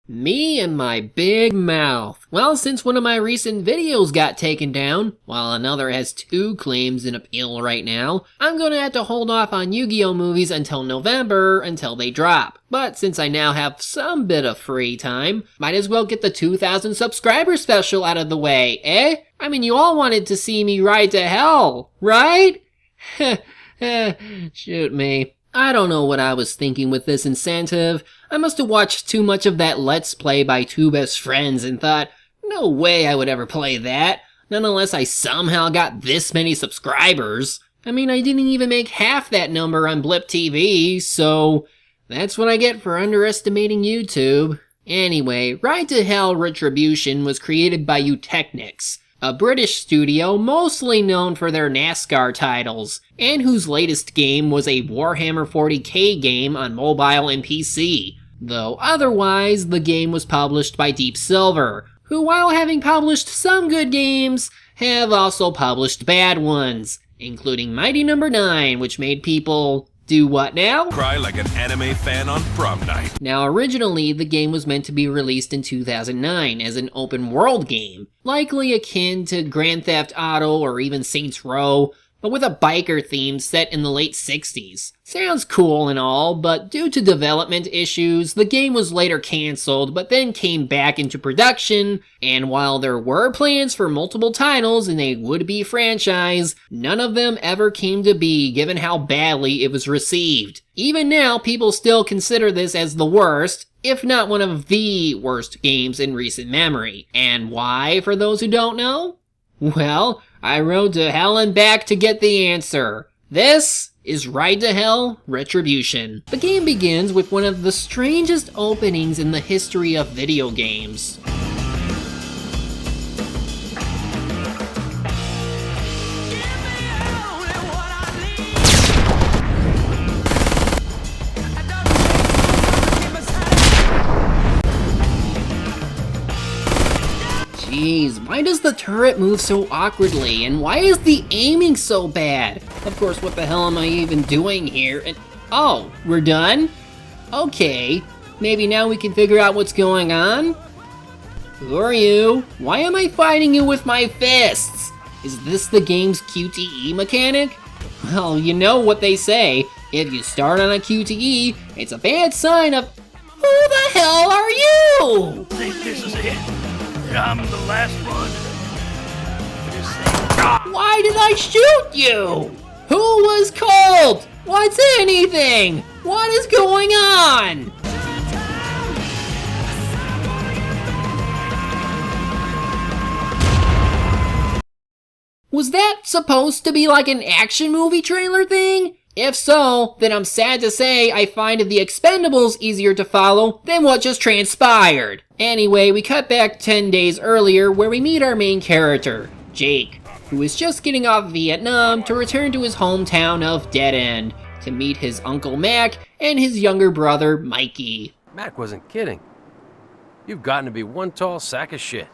Me and my big mouth. Well, since one of my recent videos got taken down, while another has 2 claims in appeal right now, I'm gonna have to hold off on Yu-Gi-Oh movies until November until they drop. But since I now have some bit of free time, might as well get the 2,000 subscriber special out of the way, eh? I mean, you all wanted to see me ride to hell, right? Shoot me. I don't know what I was thinking with this incentive. I must have watched too much of that Let's Play by 2 best friends and thought, no way I would ever play that, not unless I somehow got this many subscribers. I mean, I didn't even make half that number on Blip TV, so that's what I get for underestimating YouTube. Anyway, Ride to Hell Retribution was created by Eutechnics, a British studio mostly known for their NASCAR titles, and whose latest game was a Warhammer 40k game on mobile and PC. Though otherwise, the game was published by Deep Silver, who, while having published some good games, have also published bad ones, including Mighty Number 9, which made people do what now? Cry like an anime fan on prom night. Now, originally, the game was meant to be released in 2009 as an open world game, likely akin to Grand Theft Auto or even Saints Row, but with a biker theme set in the late 60s. Sounds cool and all, but due to development issues, the game was later cancelled, but then came back into production, and while there were plans for multiple titles in a would-be franchise, none of them ever came to be given how badly it was received. Even now, people still consider this as the worst, if not one of the worst games in recent memory. And why, for those who don't know? Well, I rode to hell and back to get the answer. This is Ride to Hell Retribution. The game begins with one of the strangest openings in the history of video games. Jeez, why does the turret move so awkwardly, and why is the aiming so bad? Of course, what the hell am I even doing here? And oh, we're done? Okay, maybe now we can figure out what's going on? Who are you? Why am I fighting you with my fists? Is this the game's QTE mechanic? Well, you know what they say, if you start on a QTE, it's a bad sign of... Who the hell are you? I think this is it. I'm the last one. Why did I shoot you? Who was cold? What's anything? What is going on? Was that supposed to be like an action movie trailer thing? If so, then I'm sad to say I find The Expendables easier to follow than what just transpired. Anyway, we cut back 10 days earlier where we meet our main character, Jake, who is just getting off Vietnam to return to his hometown of Dead End to meet his Uncle Mac and his younger brother, Mikey. Mac wasn't kidding. You've gotten to be one tall sack of shit.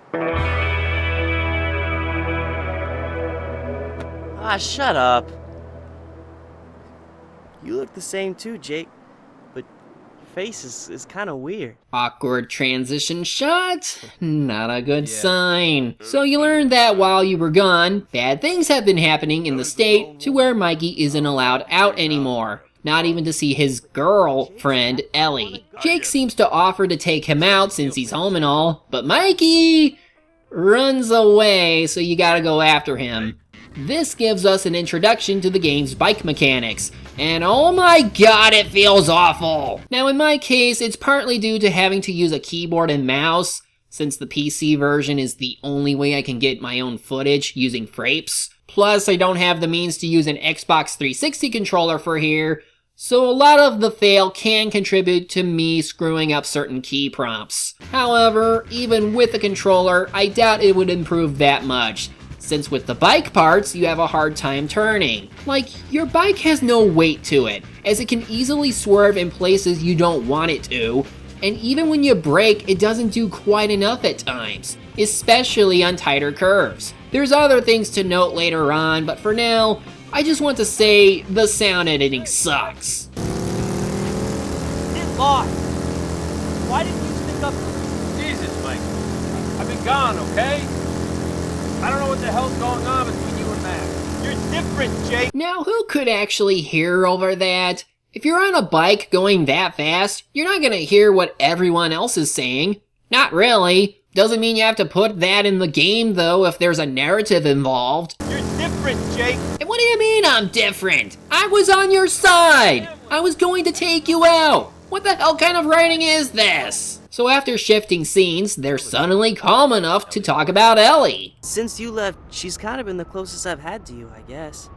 Ah, shut up. You look the same too, Jake, but your face is kind of weird. Awkward transition shot? Not a good sign. So you learned that while you were gone, bad things have been happening in the state to where Mikey isn't allowed out anymore. Not even to see his girlfriend, Ellie. Jake seems to offer to take him out since he's home and all, but Mikey runs away, so you gotta go after him. This gives us an introduction to the game's bike mechanics, and oh my god, it feels awful! Now in my case, it's partly due to having to use a keyboard and mouse, since the PC version is the only way I can get my own footage using Frapes. Plus, I don't have the means to use an Xbox 360 controller for here, so a lot of the fail can contribute to me screwing up certain key prompts. However, even with the controller, I doubt it would improve that much, since with the bike parts, you have a hard time turning. Like, your bike has no weight to it, as it can easily swerve in places you don't want it to, and even when you brake, it doesn't do quite enough at times, especially on tighter curves. There's other things to note later on, but for now, I just want to say the sound editing sucks. It lost. Why didn't you stick up for me? be gone, okay? I don't know what the hell's going on between you and Max. You're different, Jake. Now, who could actually hear over that? If you're on a bike going that fast, you're not gonna hear what everyone else is saying. Not really. Doesn't mean you have to put that in the game, though, if there's a narrative involved. You're different, Jake. And what do you mean I'm different? I was on your side. I was going to take you out. What the hell kind of writing is this? So after shifting scenes, they're suddenly calm enough to talk about Ellie. Since you left, she's kind of been the closest I've had to you, I guess.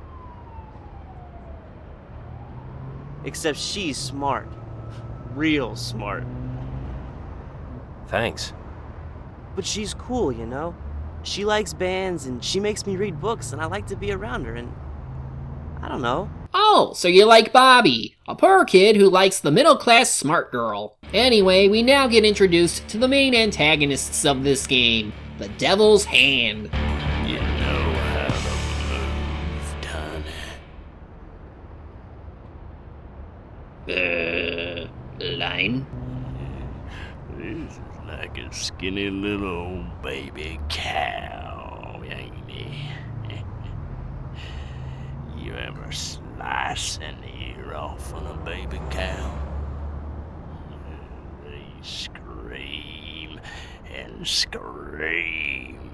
Except she's smart. Real smart. Thanks. But she's cool, you know? She likes bands and she makes me read books and I like to be around her and... I don't know. Oh, so you like Bobby, a poor kid who likes the middle-class smart girl. Anyway, we now get introduced to the main antagonists of this game, the Devil's Hand. You know how to move, Tony. Line? This is like a skinny little old baby cow, ain't he? You ever slice an ear off on a baby cow? They scream and scream.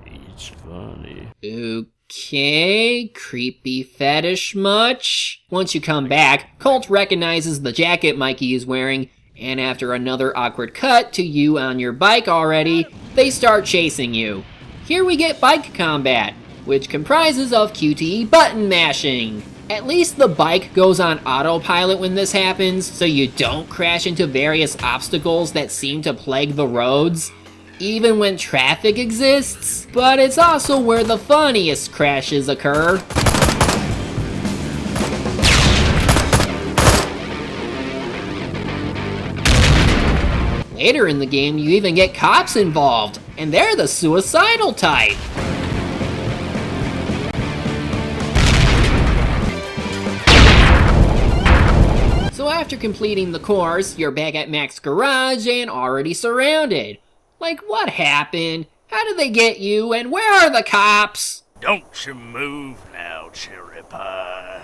It's funny. Okay, creepy fetish much? Once you come back, Colt recognizes the jacket Mikey is wearing, and after another awkward cut to you on your bike already, they start chasing you. Here we get bike combat, which comprises of QTE button mashing. At least the bike goes on autopilot when this happens, so you don't crash into various obstacles that seem to plague the roads, even when traffic exists. But it's also where the funniest crashes occur. Later in the game, you even get cops involved, and they're the suicidal type. So after completing the course, you're back at Mac's garage and already surrounded. Like, what happened? How did they get you, and where are the cops? Don't you move now, cherry pie.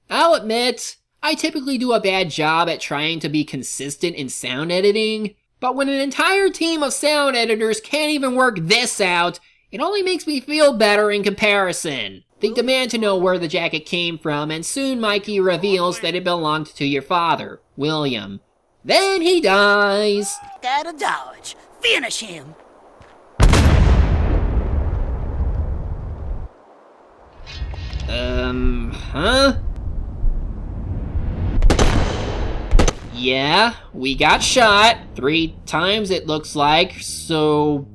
I'll admit, I typically do a bad job at trying to be consistent in sound editing, but when an entire team of sound editors can't even work this out, it only makes me feel better in comparison. They demand to know where the jacket came from, and soon Mikey reveals that it belonged to your father, William. Then he dies. Gotta dodge. Finish him. Huh? Yeah, we got shot 3 times it looks like, so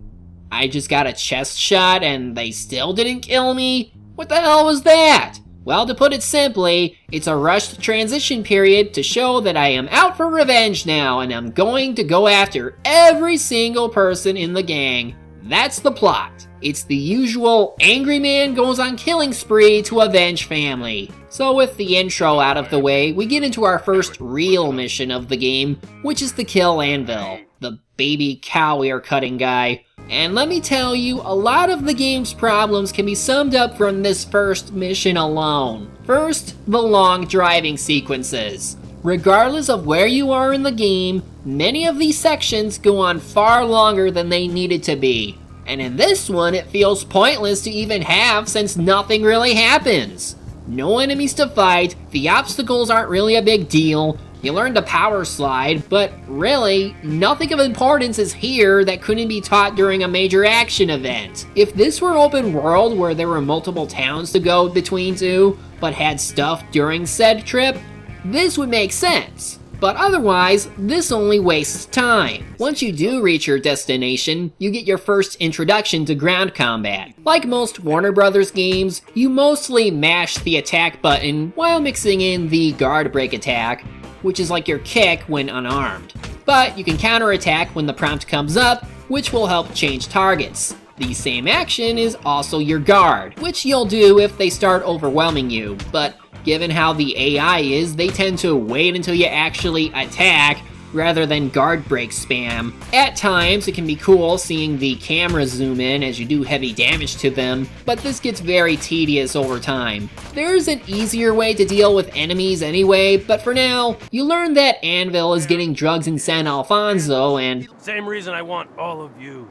I just got a chest shot and they still didn't kill me? What the hell was that? Well, to put it simply, it's a rushed transition period to show that I am out for revenge now and I'm going to go after every single person in the gang. That's the plot. It's the usual angry man goes on killing spree to avenge family. So with the intro out of the way, we get into our first real mission of the game, which is to kill Anvil, the baby cow ear cutting guy. And let me tell you, a lot of the game's problems can be summed up from this first mission alone. First, the long driving sequences. Regardless of where you are in the game, many of these sections go on far longer than they needed to be. And in this one, it feels pointless to even have since nothing really happens. No enemies to fight, the obstacles aren't really a big deal, you learn to power slide, but really, nothing of importance is here that couldn't be taught during a major action event. If this were open world where there were multiple towns to go between to, but had stuff during said trip, this would make sense. But otherwise, this only wastes time. Once you do reach your destination, you get your first introduction to ground combat. Like most Warner Brothers games, you mostly mash the attack button while mixing in the guard break attack, which is like your kick when unarmed. But you can counterattack when the prompt comes up, which will help change targets. The same action is also your guard, which you'll do if they start overwhelming you, but given how the AI is, they tend to wait until you actually attack, rather than guard break spam. At times, it can be cool seeing the camera zoom in as you do heavy damage to them, but this gets very tedious over time. There's an easier way to deal with enemies anyway, but for now, you learn that Anvil is getting drugs in San Alfonso, and Same reason I want all of you.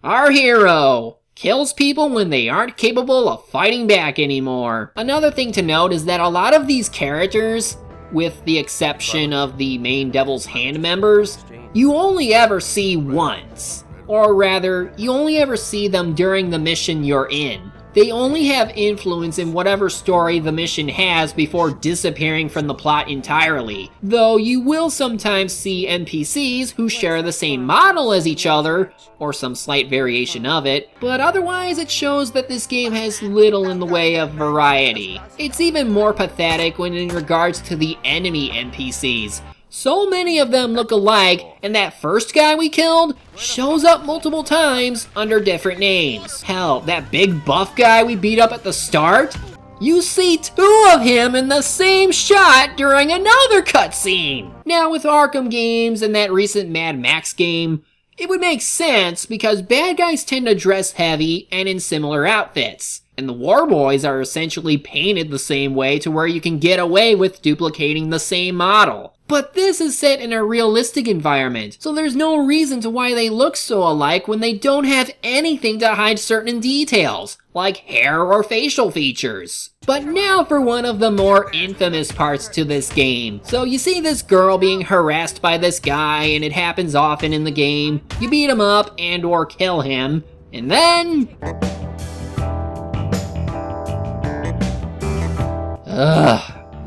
our hero kills people when they aren't capable of fighting back anymore. Another thing to note is that a lot of these characters, with the exception of the main Devil's Hand members, you only ever see once. Or rather, you only ever see them during the mission you're in. They only have influence in whatever story the mission has before disappearing from the plot entirely. Though you will sometimes see NPCs who share the same model as each other, or some slight variation of it, but otherwise it shows that this game has little in the way of variety. It's even more pathetic when in regards to the enemy NPCs. So many of them look alike, and that first guy we killed shows up multiple times under different names. Hell, that big buff guy we beat up at the start? You see 2 of him in the same shot during another cutscene! Now with Arkham games and that recent Mad Max game, it would make sense because bad guys tend to dress heavy and in similar outfits. And the War Boys are essentially painted the same way to where you can get away with duplicating the same model. But this is set in a realistic environment, so there's no reason to why they look so alike when they don't have anything to hide certain details, like hair or facial features. But now for one of the more infamous parts to this game. So you see this girl being harassed by this guy, and it happens often in the game. You beat him up and or kill him, and then...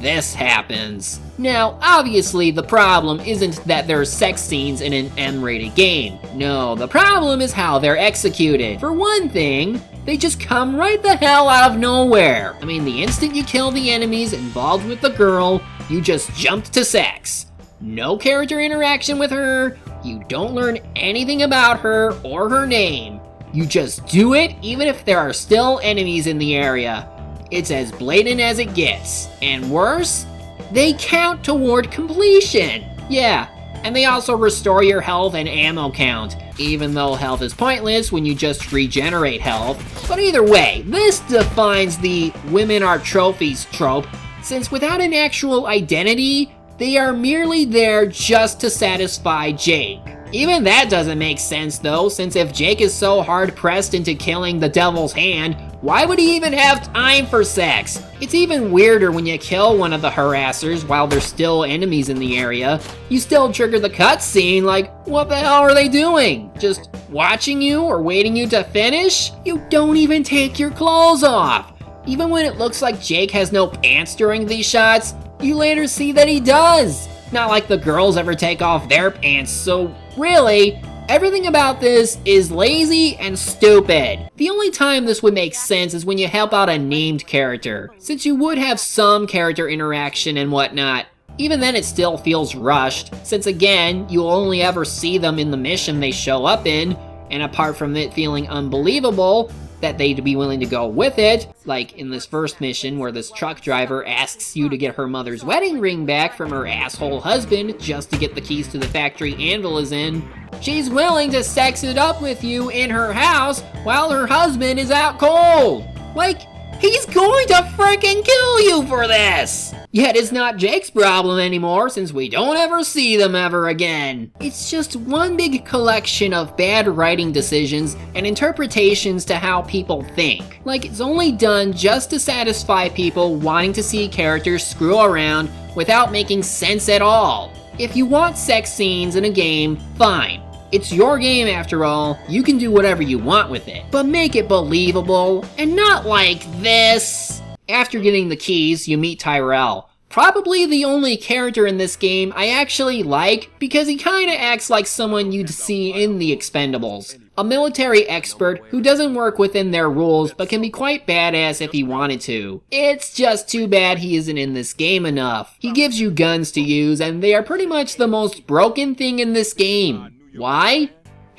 this happens. Now, obviously, the problem isn't that there are sex scenes in an M-rated game. No, the problem is how they're executed. For one thing, they just come right the hell out of nowhere. I mean, the instant you kill the enemies involved with the girl, you just jumped to sex. No character interaction with her, you don't learn anything about her or her name. You just do it even if there are still enemies in the area. It's as blatant as it gets. And worse, they count toward completion. Yeah, and they also restore your health and ammo count, even though health is pointless when you just regenerate health. But either way, this defines the women are trophies trope, since without an actual identity, they are merely there just to satisfy Jake. Even that doesn't make sense though, since if Jake is so hard pressed into killing the Devil's Hand, why would he even have time for sex? It's even weirder when you kill one of the harassers while there's still enemies in the area. You still trigger the cutscene, like, what the hell are they doing? Just watching you or waiting you to finish? You don't even take your clothes off. Even when it looks like Jake has no pants during these shots, you later see that he does. Not like the girls ever take off their pants, so really, everything about this is lazy and stupid. The only time this would make sense is when you help out a named character, since you would have some character interaction and whatnot. Even then it still feels rushed, since again, you'll only ever see them in the mission they show up in, and apart from it feeling unbelievable that they'd be willing to go with it, like in this first mission where this truck driver asks you to get her mother's wedding ring back from her asshole husband just to get the keys to the factory Anvil is in, she's willing to sex it up with you in her house while her husband is out cold. Like, he's going to freaking kill you for this! Yet it's not Jake's problem anymore since we don't ever see them ever again. It's just one big collection of bad writing decisions and interpretations to how people think. Like it's only done just to satisfy people wanting to see characters screw around without making sense at all. If you want sex scenes in a game, fine. It's your game after all, you can do whatever you want with it. But make it believable, and not like this. After getting the keys, you meet Tyrell. Probably the only character in this game I actually like because he kinda acts like someone you'd see in the Expendables. A military expert who doesn't work within their rules but can be quite badass if he wanted to. It's just too bad he isn't in this game enough. He gives you guns to use and they are pretty much the most broken thing in this game. Why?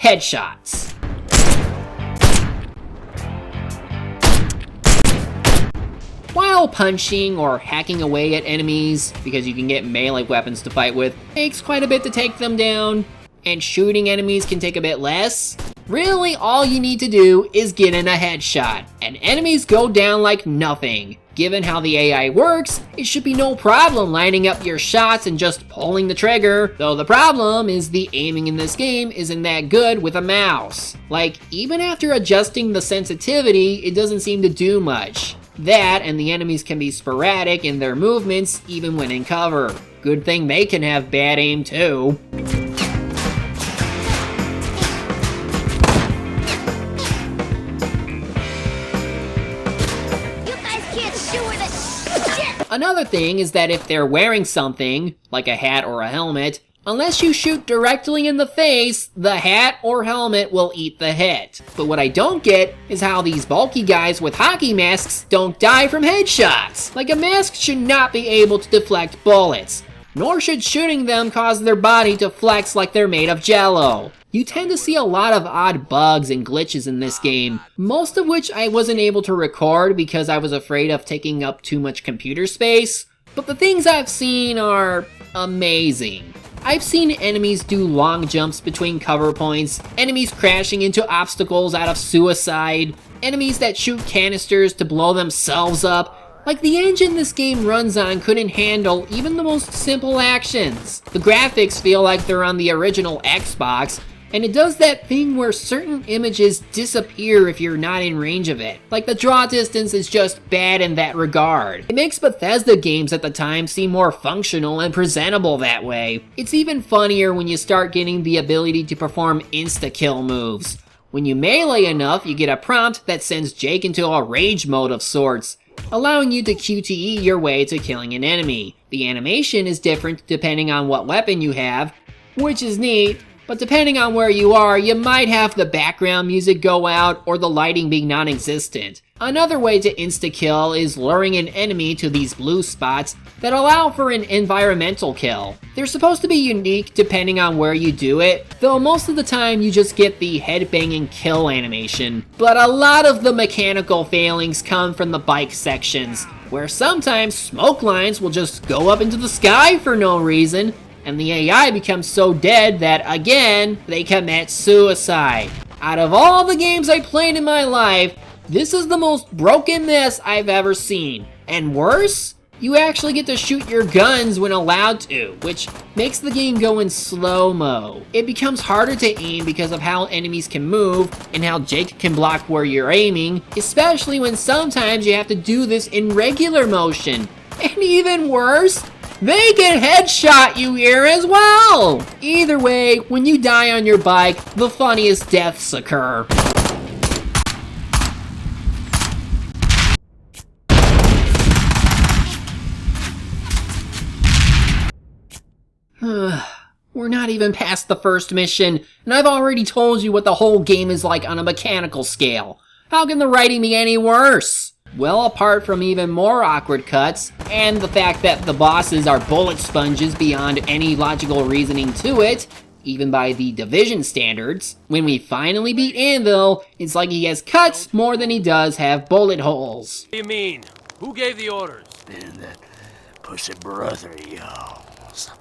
Headshots. While while punching or hacking away at enemies, because you can get melee weapons to fight with, takes quite a bit to take them down, and shooting enemies can take a bit less, really all you need to do is get in a headshot, and enemies go down like nothing. Given how the AI works, it should be no problem lining up your shots and just pulling the trigger, though the problem is the aiming in this game isn't that good with a mouse. Like, even after adjusting the sensitivity, it doesn't seem to do much. That, and the enemies can be sporadic in their movements even when in cover. Good thing they can have bad aim too. Another thing is that if they're wearing something, like a hat or a helmet, unless you shoot directly in the face, the hat or helmet will eat the hit. But what I don't get is how these bulky guys with hockey masks don't die from headshots. Like, a mask should not be able to deflect bullets, nor should shooting them cause their body to flex like they're made of jello. You tend to see a lot of odd bugs and glitches in this game, most of which I wasn't able to record because I was afraid of taking up too much computer space, but the things I've seen are amazing. I've seen enemies do long jumps between cover points, enemies crashing into obstacles out of suicide, enemies that shoot canisters to blow themselves up. Like, the engine this game runs on couldn't handle even the most simple actions. The graphics feel like they're on the original Xbox, and it does that thing where certain images disappear if you're not in range of it. Like, the draw distance is just bad in that regard. It makes Bethesda games at the time seem more functional and presentable that way. It's even funnier when you start getting the ability to perform insta-kill moves. When you melee enough, you get a prompt that sends Jake into a rage mode of sorts, allowing you to QTE your way to killing an enemy. The animation is different depending on what weapon you have, which is neat, but depending on where you are, you might have the background music go out or the lighting be non-existent. Another way to insta-kill is luring an enemy to these blue spots that allow for an environmental kill. They're supposed to be unique depending on where you do it, though most of the time you just get the headbanging kill animation. But a lot of the mechanical failings come from the bike sections, where sometimes smoke lines will just go up into the sky for no reason, and the AI becomes so dead that, again, they commit suicide. Out of all the games I played in my life, this is the most broken mess I've ever seen. And worse, you actually get to shoot your guns when allowed to, which makes the game go in slow-mo. It becomes harder to aim because of how enemies can move and how Jake can block where you're aiming, especially when sometimes you have to do this in regular motion. And even worse, they can headshot you here as well! Either way, when you die on your bike, the funniest deaths occur. We're not even past the first mission, and I've already told you what the whole game is like on a mechanical scale. How can the writing be any worse? Well, apart from even more awkward cuts, and the fact that the bosses are bullet sponges beyond any logical reasoning to it, even by the Division standards, when we finally beat Anvil, it's like he has cuts more than he does have bullet holes. What do you mean? Who gave the orders? And that pussy brother of yours.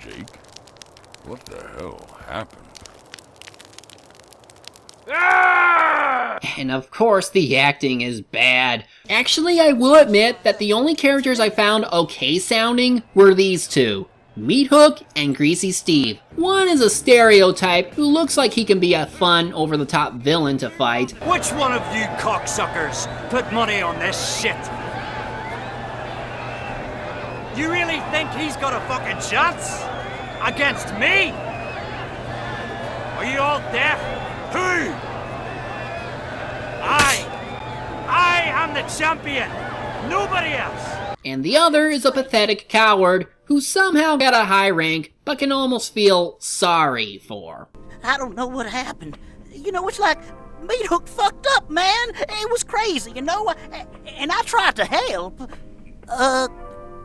Jake, what the hell happened? And of course, the acting is bad. Actually, I will admit that the only characters I found okay sounding were these two, Meat Hook and Greasy Steve. One is a stereotype who looks like he can be a fun, over-the-top villain to fight. Which one of you cocksuckers put money on this shit? You really think he's got a fucking chance? Against me? Are you all deaf? Who? I am the champion. Nobody else. And the other is a pathetic coward who somehow got a high rank but can almost feel sorry for. I don't know what happened. You know, it's like Meat Hook fucked up, man. It was crazy, you know? And I tried to help.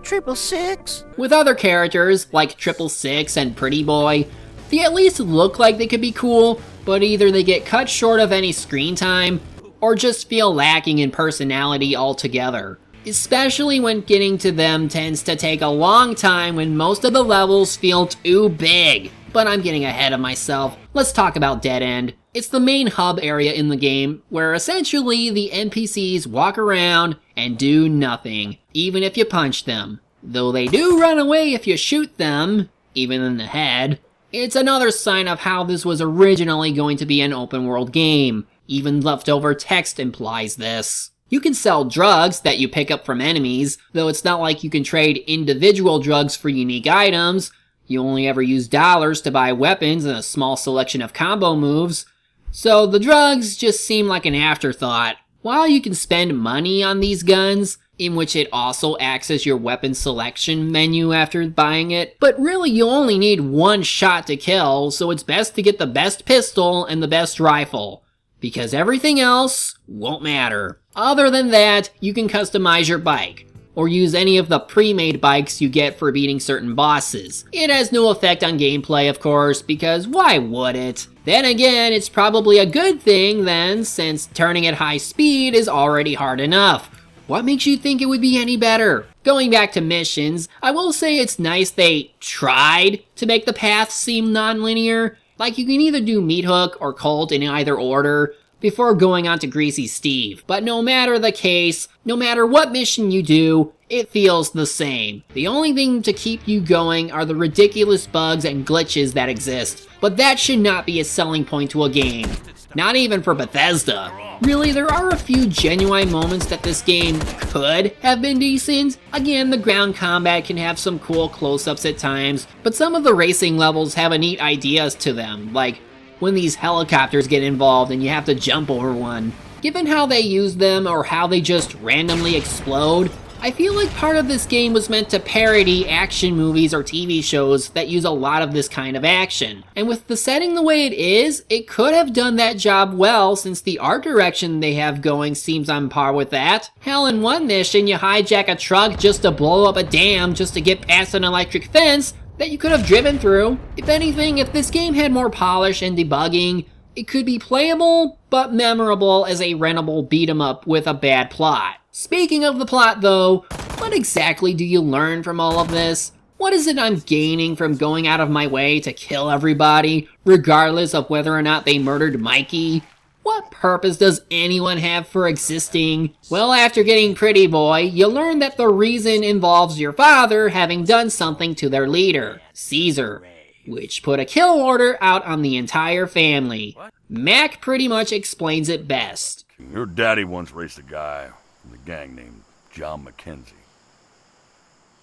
666? With other characters, like 666 and Pretty Boy, They at least look like they could be cool, but either they get cut short of any screen time, or just feel lacking in personality altogether. Especially when getting to them tends to take a long time when most of the levels feel too big. But I'm getting ahead of myself. Let's talk about Dead End. It's the main hub area in the game, where essentially the NPCs walk around and do nothing, even if you punch them. Though they do run away if you shoot them, even in the head. It's another sign of how this was originally going to be an open world game. Even leftover text implies this. You can sell drugs that you pick up from enemies, though it's not like you can trade individual drugs for unique items. You only ever use dollars to buy weapons and a small selection of combo moves. So the drugs just seem like an afterthought. While you can spend money on these guns, in which it also acts as your weapon selection menu after buying it, but really you only need one shot to kill, so it's best to get the best pistol and the best rifle, because everything else won't matter. Other than that, you can customize your bike, or use any of the pre-made bikes you get for beating certain bosses. It has no effect on gameplay, of course, because why would it? Then again, it's probably a good thing then, since turning at high speed is already hard enough. What makes you think it would be any better? Going back to missions, I will say it's nice they tried to make the paths seem non-linear. Like you can either do Meat Hook or Colt in either order before going on to Greasy Steve. But no matter the case, no matter what mission you do, it feels the same. The only thing to keep you going are the ridiculous bugs and glitches that exist. But that should not be a selling point to a game. Not even for Bethesda. Really, there are a few genuine moments that this game could have been decent. Again, the ground combat can have some cool close-ups at times, but some of the racing levels have a neat ideas to them, like when these helicopters get involved and you have to jump over one. Given how they use them or how they just randomly explode, I feel like part of this game was meant to parody action movies or TV shows that use a lot of this kind of action. And with the setting the way it is, it could have done that job well since the art direction they have going seems on par with that. Hell, in one mission you hijack a truck just to blow up a dam just to get past an electric fence that you could have driven through. If anything, if this game had more polish and debugging, it could be playable, but memorable as a rentable beat-em-up with a bad plot. Speaking of the plot though, what exactly do you learn from all of this? What is it I'm gaining from going out of my way to kill everybody, regardless of whether or not they murdered Mikey? What purpose does anyone have for existing? Well, after getting Pretty Boy, you learn that the reason involves your father having done something to their leader, Caesar, which put a kill order out on the entire family. Mac pretty much explains it best. Your daddy once raced a guy from the gang named John McKenzie.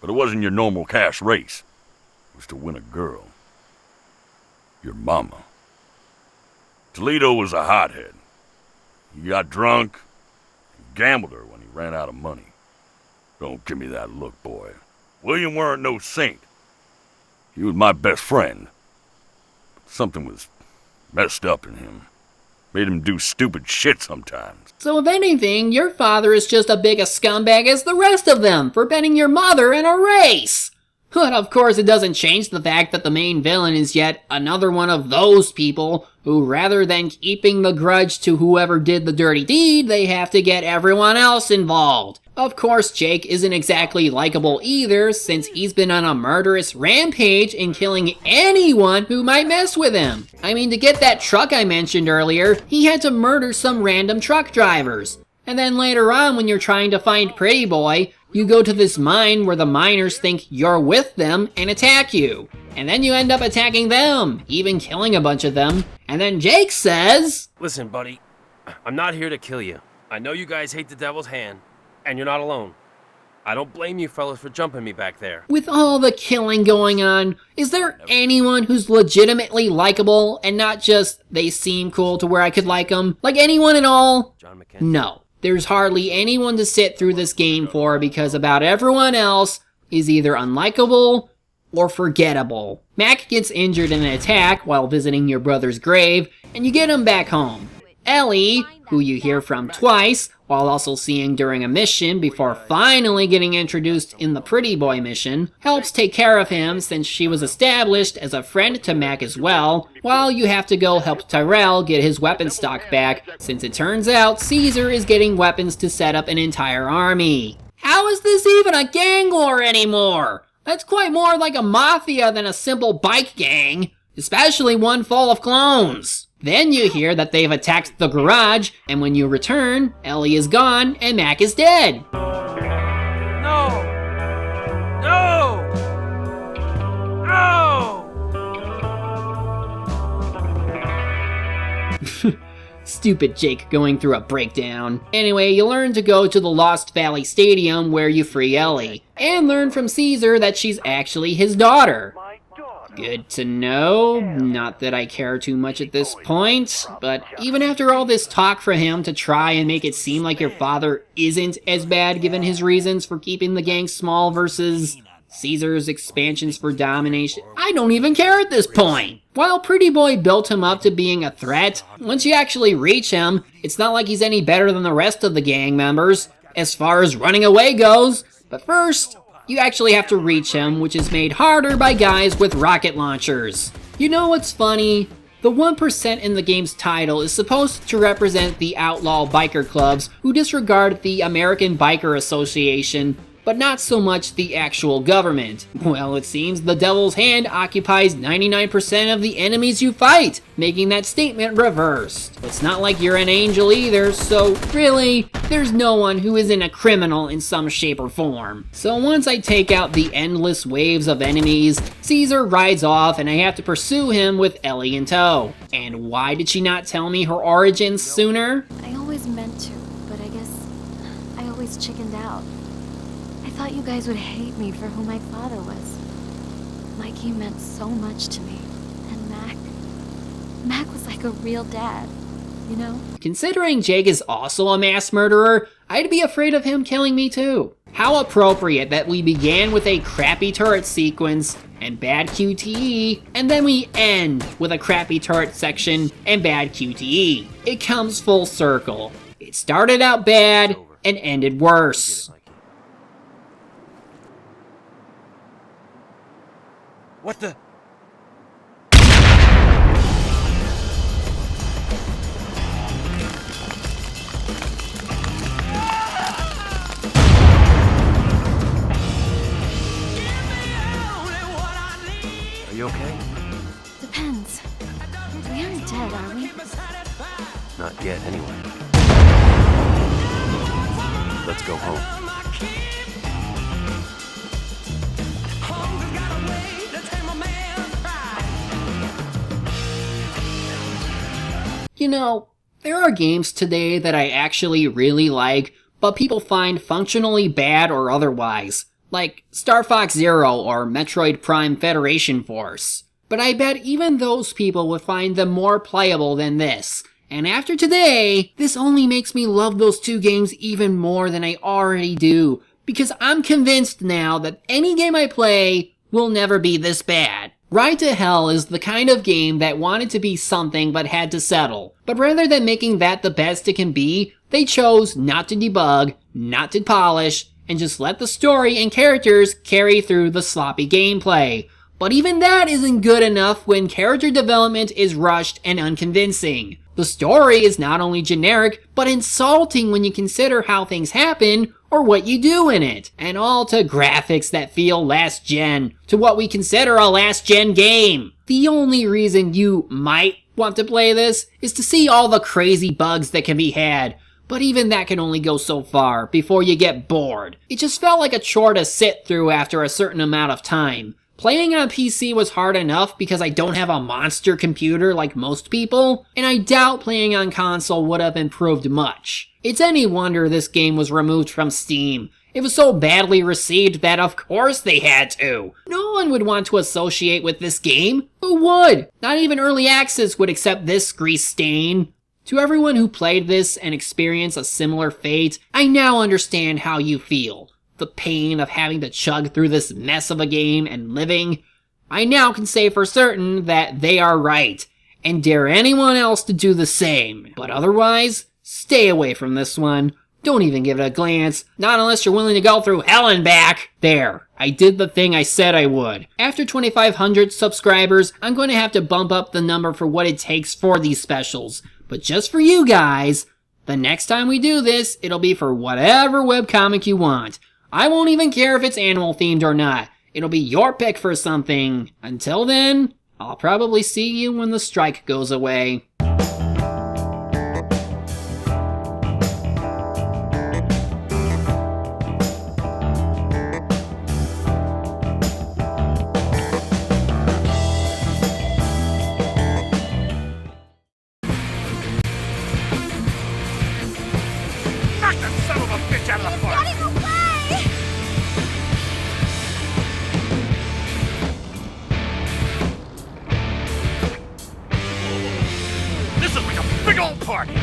But it wasn't your normal cash race. It was to win a girl. Your mama. Toledo was a hothead. He got drunk and gambled her when he ran out of money. Don't give me that look, boy. William weren't no saint. He was my best friend. But something was messed up in him. Made him do stupid shit sometimes. So if anything, your father is just as big a scumbag as the rest of them for betting your mother in a race. But of course it doesn't change the fact that the main villain is yet another one of those people who, rather than keeping the grudge to whoever did the dirty deed, they have to get everyone else involved. Of course, Jake isn't exactly likable either, since he's been on a murderous rampage and killing anyone who might mess with him. I mean, to get that truck I mentioned earlier, he had to murder some random truck drivers. And then later on, when you're trying to find Pretty Boy, you go to this mine where the miners think you're with them and attack you. And then you end up attacking them, even killing a bunch of them. And then Jake says, Listen, buddy, I'm not here to kill you. I know you guys hate the devil's hand, and you're not alone. I don't blame you fellas for jumping me back there. with all the killing going on, is there anyone who's legitimately likable and not just they seem cool to where I could like them? Like anyone at all? John McKenzie. No. There's hardly anyone to sit through this game for because about everyone else is either unlikable or forgettable. Mac gets injured in an attack while visiting your brother's grave, and you get him back home. Ellie, who you hear from twice, while also seeing during a mission before finally getting introduced in the Pretty Boy mission, helps take care of him since she was established as a friend to Mac as well, while you have to go help Tyrell get his weapon stock back since it turns out Caesar is getting weapons to set up an entire army. How is this even a gang war anymore? That's quite more like a mafia than a simple bike gang, especially one full of clones. Then you hear that they've attacked the garage, and when you return, Ellie is gone and Mac is dead. No! No! No! Stupid Jake going through a breakdown. Anyway, you learn to go to the Lost Valley Stadium where you free Ellie, and learn from Caesar that she's actually his daughter. Good to know. Not that I care too much at this point, but even after all this talk for him to try and make it seem like your father isn't as bad given his reasons for keeping the gang small versus Caesar's expansions for domination, I don't even care at this point. While Pretty Boy built him up to being a threat, once you actually reach him, it's not like he's any better than the rest of the gang members, as far as running away goes. But first, you actually have to reach him, which is made harder by guys with rocket launchers. You know what's funny? The 1% in the game's title is supposed to represent the outlaw biker clubs who disregard the American Biker Association, but not so much the actual government. Well, it seems the Devil's Hand occupies 99% of the enemies you fight, making that statement reversed. It's not like you're an angel either, so really, there's no one who isn't a criminal in some shape or form. So once I take out the endless waves of enemies, Caesar rides off and I have to pursue him with Ellie in tow. And why did she not tell me her origins sooner? I always meant to, but I guess I always chickened out. I thought you guys would hate me for who my father was. Mikey meant so much to me. And Mac was like a real dad, you know? Considering Jake is also a mass murderer, I'd be afraid of him killing me too. How appropriate that we began with a crappy turret sequence and bad QTE, and then we end with a crappy turret section and bad QTE. It comes full circle. It started out bad and ended worse. What the? Are you okay? Depends. We aren't dead, are we? Not yet, anyway. Let's go home. You know, there are games today that I actually really like, but people find functionally bad or otherwise, like Star Fox Zero or Metroid Prime Federation Force. But I bet even those people would find them more playable than this. And after today, this only makes me love those two games even more than I already do, because I'm convinced now that any game I play will never be this bad. Ride to Hell is the kind of game that wanted to be something but had to settle. But rather than making that the best it can be, they chose not to debug, not to polish, and just let the story and characters carry through the sloppy gameplay. But even that isn't good enough when character development is rushed and unconvincing. The story is not only generic, but insulting when you consider how things happen or what you do in it. And all to graphics that feel last gen, to what we consider a last gen game. The only reason you might want to play this is to see all the crazy bugs that can be had. But even that can only go so far before you get bored. It just felt like a chore to sit through after a certain amount of time. Playing on PC was hard enough because I don't have a monster computer like most people, and I doubt playing on console would have improved much. It's any wonder this game was removed from Steam. It was so badly received that of course they had to. No one would want to associate with this game. Who would? Not even Early Access would accept this grease stain. To everyone who played this and experienced a similar fate, I now understand how you feel. The pain of having to chug through this mess of a game and living. I now can say for certain that they are right, and dare anyone else to do the same. But otherwise, stay away from this one. Don't even give it a glance. Not unless you're willing to go through hell and back. There. I did the thing I said I would. After 2,500 subscribers, I'm going to have to bump up the number for what it takes for these specials. But just for you guys, the next time we do this, it'll be for whatever webcomic you want. I won't even care if it's animal themed or not. It'll be your pick for something. Until then, I'll probably see you when the strike goes away. Knock that son of a bitch out of the park! Getting away! This is like a big old party!